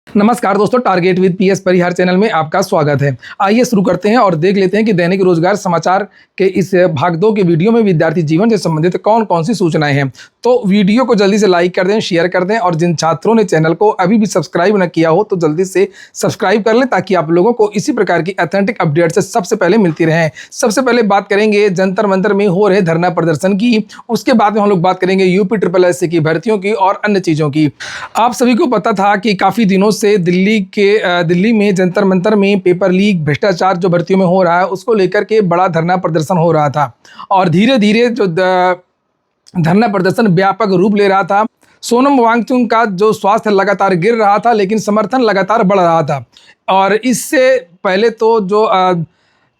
नमस्कार दोस्तों, target with PS Parihar channel में आपका स्वागत है। आइए शुरू करते हैं और देख लेते हैं कि दैनिक रोजगार समाचार के इस भाग 2 के वीडियो में विद्यार्थी जीवन से संबंधित कौन कौन सी सूचनाएं हैं। तो वीडियो को जल्दी से लाइक कर दें, शेयर कर दें और जिन छात्रों ने चैनल को अभी भी सब्सक्राइब न किया हो तो जल्दी से सब्सक्राइब कर लें ताकि आप लोगों को इसी प्रकार की ऑथेंटिक अपडेट से सबसे पहले मिलती रहे। सबसे पहले बात करेंगे जंतर मंतर में हो रहे धरना प्रदर्शन की, उसके बाद में हम लोग बात करेंगे यूपी SSS की भर्तियों की और अन्य चीज़ों की। आप सभी को पता था कि काफ़ी दिनों से दिल्ली में जंतर मंतर में पेपर लीक, भ्रष्टाचार जो भर्तियों में हो रहा है उसको लेकर के बड़ा धरना प्रदर्शन हो रहा था और धीरे धीरे जो धरना प्रदर्शन व्यापक रूप ले रहा था। सोनम वांगचुक का जो स्वास्थ्य लगातार गिर रहा था लेकिन समर्थन लगातार बढ़ रहा था और इससे पहले तो जो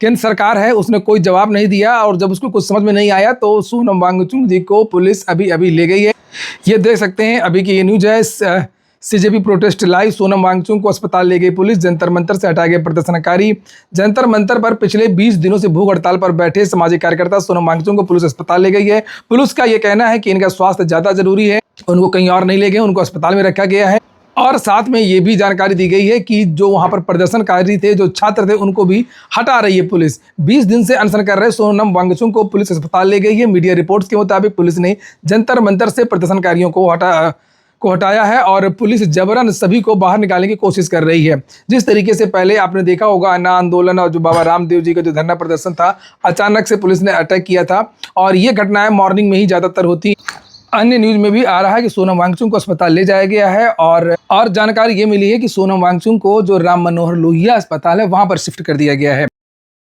केंद्र सरकार है उसने कोई जवाब नहीं दिया और जब उसको कुछ समझ में नहीं आया तो सोनम वांगचुक जी को पुलिस अभी ले गई है। ये देख सकते हैं अभी की ये न्यूज़ है। CJP protest live, Sonam Wangchuk को अस्पताल ले गई पुलिस, जंतर मंतर से हटाए गए प्रदर्शनकारी। जंतर मंतर पर पिछले 20 दिनों से भूख हड़ताल पर बैठे सामाजिक कार्यकर्ता सोनम वांगचुक को पुलिस अस्पताल ले गई है। पुलिस का ये कहना है कि इनका स्वास्थ्य ज़्यादा जरूरी है, उनको कहीं और नहीं ले गए, उनको अस्पताल में रखा गया है। और साथ में ये भी जानकारी दी गई है कि जो वहां पर प्रदर्शनकारी थे, जो छात्र थे, उनको भी हटा रही है पुलिस। 20 दिन से अनशन कर रहे सोनम वांगचुक को पुलिस अस्पताल ले गई है। मीडिया रिपोर्ट्स के मुताबिक पुलिस ने जंतर मंतर से प्रदर्शनकारियों को हटाया है और पुलिस जबरन सभी को बाहर निकालने की कोशिश कर रही है। जिस तरीके से पहले आपने देखा होगा अन्ना आंदोलन और जो बाबा रामदेव जी का जो धरना प्रदर्शन था, अचानक से पुलिस ने अटैक किया था और ये घटनाएं मॉर्निंग में ही ज़्यादातर होती। अन्य न्यूज में भी आ रहा है कि सोनम वांगचुक को अस्पताल ले जाया गया है और जानकारी ये मिली है कि सोनम वांगचुक को जो राम मनोहर लोहिया अस्पताल है वहां पर शिफ्ट कर दिया गया है।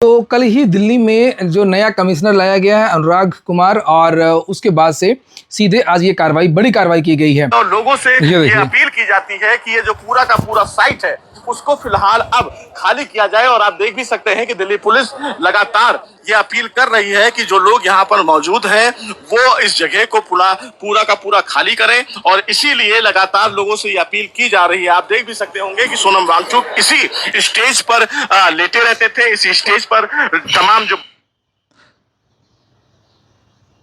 तो कल ही दिल्ली में जो नया कमिश्नर लाया गया है अनुराग कुमार, और उसके बाद से सीधे आज ये बड़ी कार्रवाई की गई है। तो लोगों से ये अपील की जाती है कि ये जो पूरा का पूरा साइट है उसको फिलहाल अब खाली किया जाए और आप देख भी सकते हैं कि दिल्ली पुलिस लगातार ये अपील कर रही है कि जो लोग यहाँ पर मौजूद हैं वो इस जगह को पूरा का पूरा खाली करें और इसीलिए लगातार लोगों से ये अपील की जा रही है। आप देख भी सकते होंगे कि सोनम वांगचुक इसी स्टेज पर लेटे रहते थे, इसी स्टेज पर तमाम जो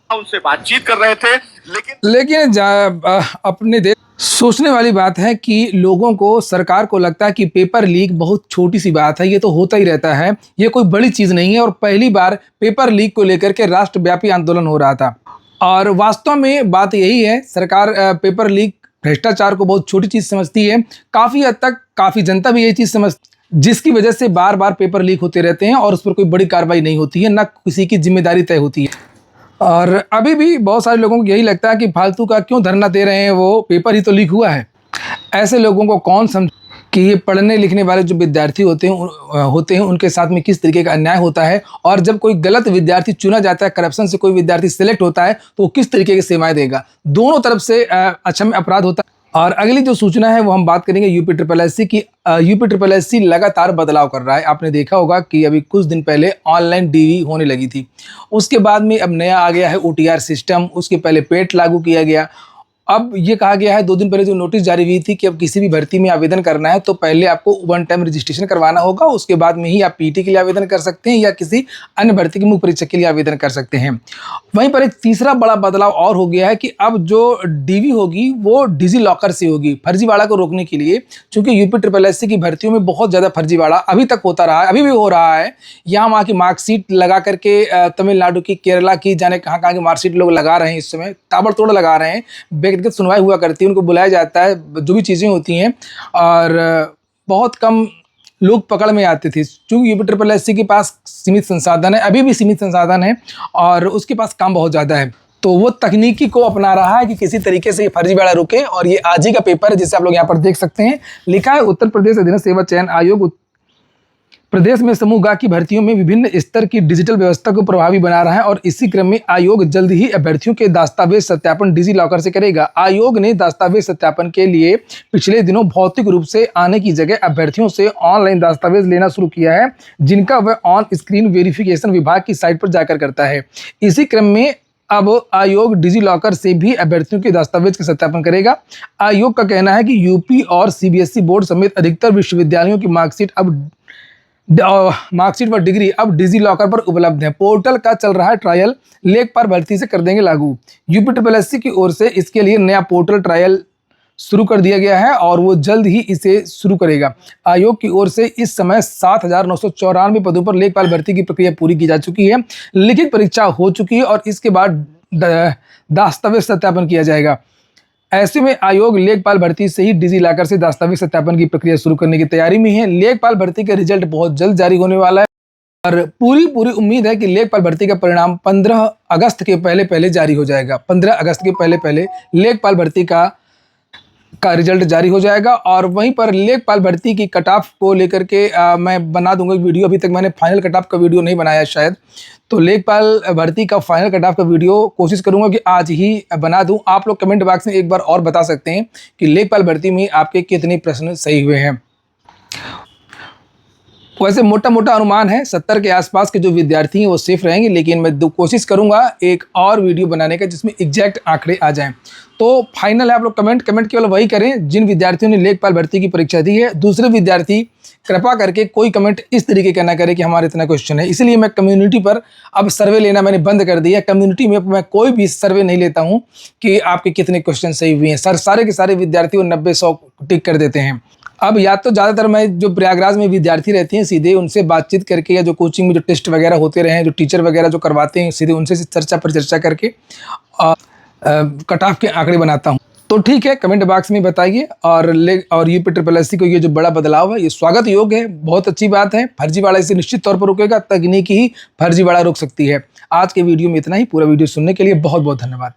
उनसे बातचीत कर रहे थे। लेकिन अपने देश सोचने वाली बात है कि लोगों को, सरकार को लगता है कि पेपर लीक बहुत छोटी सी बात है, ये तो होता ही रहता है, ये कोई बड़ी चीज़ नहीं है। और पहली बार पेपर लीक को लेकर के राष्ट्रव्यापी आंदोलन हो रहा था और वास्तव में बात यही है, सरकार पेपर लीक, भ्रष्टाचार को बहुत छोटी चीज़ समझती है। काफ़ी हद तक काफ़ी जनता भी यही चीज़ समझती है, जिसकी वजह से बार बार पेपर लीक होते रहते हैं और उस पर कोई बड़ी कार्रवाई नहीं होती है, ना किसी की जिम्मेदारी तय होती है। और अभी भी बहुत सारे लोगों को यही लगता है कि फालतू का क्यों धरना दे रहे हैं, वो पेपर ही तो लीक हुआ है। ऐसे लोगों को कौन समझ कि ये पढ़ने लिखने वाले जो विद्यार्थी होते हैं उनके साथ में किस तरीके का अन्याय होता है और जब कोई गलत विद्यार्थी चुना जाता है, करप्शन से कोई विद्यार्थी सिलेक्ट होता है तो वो किस तरीके की सेवाएं देगा। दोनों तरफ से अक्षम्य अपराध होता है। और अगली जो सूचना है वो हम बात करेंगे यूपी SSS की। यूपी SSS लगातार बदलाव कर रहा है। आपने देखा होगा कि अभी कुछ दिन पहले ऑनलाइन DV होने लगी थी, उसके बाद में अब नया आ गया है OTR सिस्टम, उसके पहले पेट लागू किया गया। अब ये कहा गया है 2 दिन पहले जो नोटिस जारी हुई थी कि अब किसी भी भर्ती में आवेदन करना है तो पहले आपको 1 टाइम रजिस्ट्रेशन करवाना होगा, उसके बाद में ही आप PT के लिए आवेदन कर सकते हैं या किसी अन्य भर्ती की मुख्य परीक्षा के लिए आवेदन कर सकते हैं। वहीं पर एक तीसरा बड़ा बदलाव और हो गया है कि अब जो DV होगी वो डिजी लॉकर से होगी, फर्जीवाड़ा को रोकने के लिए। चूँकि यूपी SSS की भर्तियों में बहुत ज़्यादा फर्जीवाड़ा अभी तक होता रहा है, अभी भी हो रहा है। यहाँ वहाँ की मार्कशीट लगा करके तमिलनाडु की, केरला की, जाने कहाँ की मार्कशीट लोग लगा रहे हैं, इस समय ताबड़तोड़ लगा रहे हैं। व्यक्तिगत सुनवाई हुआ करती है, उनको बुलाया जाता है, जो भी चीज़ें होती हैं, और बहुत कम लोग पकड़ में आते थे। क्योंकि यूपी SSS के पास सीमित संसाधन है, अभी भी सीमित संसाधन है और उसके पास काम बहुत ज़्यादा है, तो वो तकनीकी को अपना रहा है कि किसी तरीके से ये फर्जीवाड़ा रुके। और ये आज ही का पेपर है जिसे आप लोग यहाँ पर देख सकते हैं, लिखा है उत्तर प्रदेश अधीनस्थ सेवा चयन आयोग प्रदेश में समूह गा की भर्तियों में विभिन्न स्तर की डिजिटल व्यवस्था को प्रभावी बना रहा है और इसी क्रम में आयोग जल्द ही अभ्यर्थियों के दस्तावेज सत्यापन डिजी लॉकर से करेगा। आयोग ने दस्तावेज सत्यापन के लिए पिछले दिनों भौतिक रूप से आने की जगह अभ्यर्थियों से ऑनलाइन दस्तावेज लेना शुरू किया है, जिनका वह ऑन स्क्रीन वेरिफिकेशन विभाग की साइट पर जाकर करता है। इसी क्रम में अब आयोग डिजी लॉकर से भी अभ्यर्थियों के दस्तावेज का सत्यापन करेगा। आयोग का कहना है कि यूपी और CBSE बोर्ड समेत अधिकतर विश्वविद्यालयों की मार्कशीट व डिग्री अब डिजी लॉकर पर उपलब्ध है। पोर्टल का चल रहा है ट्रायल, लेख पर भर्ती से कर देंगे लागू। यूपी SSS की ओर से इसके लिए नया पोर्टल ट्रायल शुरू कर दिया गया है और वो जल्द ही इसे शुरू करेगा। आयोग की ओर से इस समय 7,994 पदों पर लेखपाल भर्ती की प्रक्रिया पूरी की जा चुकी है। लिखित परीक्षा हो चुकी है और इसके बाद दस्तावेज सत्यापन किया जाएगा। ऐसे में आयोग लेखपाल भर्ती से ही डिजी लॉकर से दस्तावेज सत्यापन की प्रक्रिया शुरू करने की तैयारी में है। लेखपाल भर्ती का रिजल्ट बहुत जल्द जारी होने वाला है और पूरी उम्मीद है कि लेखपाल भर्ती का परिणाम 15 अगस्त के पहले जारी हो जाएगा। 15 अगस्त के पहले लेखपाल भर्ती का रिजल्ट जारी हो जाएगा। और वहीं पर लेखपाल भर्ती की कट ऑफ को लेकर के मैं बना दूंगा वीडियो। अभी तक मैंने फाइनल कट ऑफ का वीडियो नहीं बनाया शायद, तो लेखपाल भर्ती का फाइनल कट ऑफ का वीडियो कोशिश करूंगा कि आज ही बना दूं। आप लोग कमेंट बॉक्स में एक बार और बता सकते हैं कि लेखपाल भर्ती में आपके कितने प्रश्न सही हुए हैं। वैसे मोटा अनुमान है 70 के आसपास के जो विद्यार्थी हैं वो सेफ रहेंगे, लेकिन मैं कोशिश करूंगा एक और वीडियो बनाने का जिसमें एग्जैक्ट आंकड़े आ जाएं। तो फाइनल है, आप लोग कमेंट केवल वही करें जिन विद्यार्थियों ने लेखपाल भर्ती की परीक्षा दी है। दूसरे विद्यार्थी कृपा करके कोई कमेंट इस तरीके का ना करे कि हमारे इतना क्वेश्चन है। इसलिए मैं कम्युनिटी पर अब सर्वे लेना मैंने बंद कर दिया। कम्युनिटी में मैं कोई भी सर्वे नहीं लेता हूँ कि आपके कितने क्वेश्चन सही हुए हैं। सारे के सारे विद्यार्थियों 90-100 टिक कर देते हैं। अब या तो ज़्यादातर मैं जो प्रयागराज में विद्यार्थी रहते हैं सीधे उनसे बातचीत करके, या जो कोचिंग में जो टेस्ट वगैरह होते रहे हैं, जो टीचर वगैरह जो करवाते हैं, सीधे उनसे चर्चा करके कट ऑफ के आंकड़े बनाता हूं। तो ठीक है, कमेंट बॉक्स में बताइए। और यूपी SSSC को ये जो बड़ा बदलाव है ये स्वागत योग्य है, बहुत अच्छी बात है। फर्जीवाड़ा इसे निश्चित तौर पर रुकेगा, तकनीकी ही फर्जीवाड़ा रोक सकती है। आज के वीडियो में इतना ही। पूरा वीडियो सुनने के लिए बहुत बहुत धन्यवाद।